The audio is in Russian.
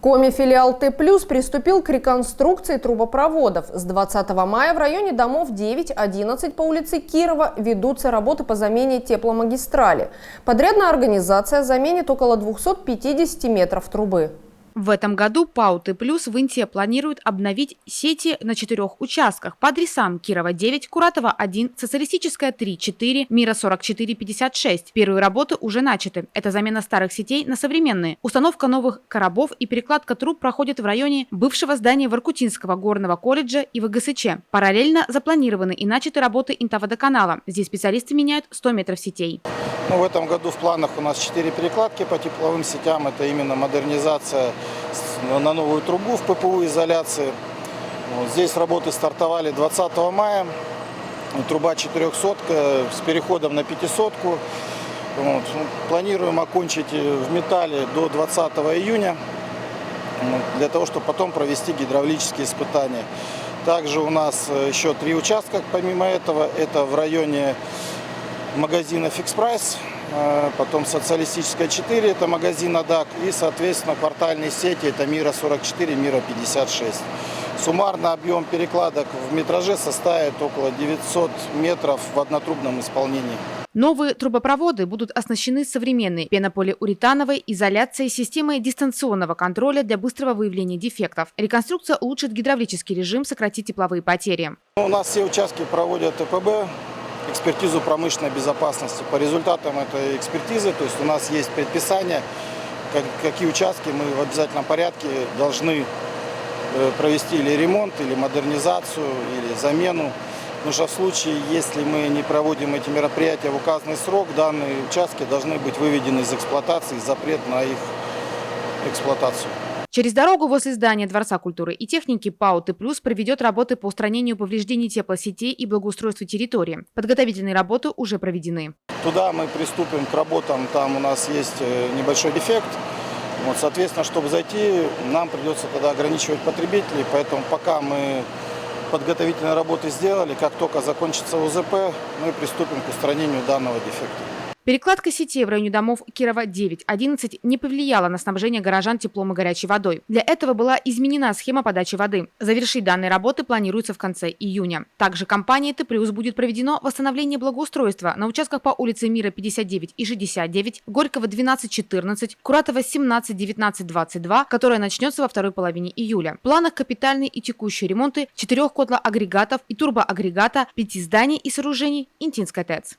Коми-филиал Т+, приступил к реконструкции трубопроводов. С 20 мая в районе домов 9-11 по улице Кирова ведутся работы по замене тепломагистрали. Подрядная организация заменит около 250 метров трубы. В этом году ПАО «Т+» в Инте планирует обновить сети на 4 участках по адресам: Кирова 9, Куратова 1, Социалистическая 3, 4, Мира 44, 56. Первые работы уже начаты. Это замена старых сетей на современные. Установка новых коробов и перекладка труб проходит в районе бывшего здания Воркутинского горного колледжа и ВГСЧ. Параллельно запланированы и начаты работы Интоводоканала. Здесь специалисты меняют 100 метров сетей. В этом году в планах у нас 4 перекладки по тепловым сетям. Это именно модернизация на новую трубу в ППУ изоляции. Здесь работы стартовали 20 мая. Труба 400 с переходом на 500. Планируем окончить в металле до 20 июня, для того, чтобы потом провести гидравлические испытания. Также у нас еще 3 участка помимо этого. Это в районе магазина Фикс Прайс, потом Социалистическая 4, это магазин Адак, и, соответственно, квартальные сети, это Мира 44, Мира 56. Суммарно объем перекладок в метраже составит около 900 метров в однотрубном исполнении. Новые трубопроводы будут оснащены современной пенополиуретановой изоляцией, системой дистанционного контроля для быстрого выявления дефектов. Реконструкция улучшит гидравлический режим, сократит тепловые потери. У нас все участки проводят ТПБ, экспертизу промышленной безопасности. По результатам этой экспертизы, то есть у нас есть предписание, какие участки мы в обязательном порядке должны провести или ремонт, или модернизацию, или замену. Потому что в случае, если мы не проводим эти мероприятия в указанный срок, данные участки должны быть выведены из эксплуатации, запрет на их эксплуатацию. Через дорогу возле здания Дворца культуры и техники ПАО «Т+» проведет работы по устранению повреждений теплосетей и благоустройству территории. Подготовительные работы уже проведены. Туда мы приступим к работам, там у нас есть небольшой дефект. Соответственно, чтобы зайти, нам придется тогда ограничивать потребителей, поэтому пока мы подготовительные работы сделали, как только закончится УЗП, мы приступим к устранению данного дефекта. Перекладка сетей в районе домов Кирова 9-11 не повлияла на снабжение горожан теплом и горячей водой. Для этого была изменена схема подачи воды. Завершить данные работы планируется в конце июня. Также компанией Т+, будет проведено восстановление благоустройства на участках по улице Мира 59 и 69, Горького 12-14, Куратова 17-19-22, которая начнется во второй половине июля. В планах капитальные и текущие ремонты 4 котлоагрегатов и турбоагрегата, 5 зданий и сооружений Интинской ТЭЦ.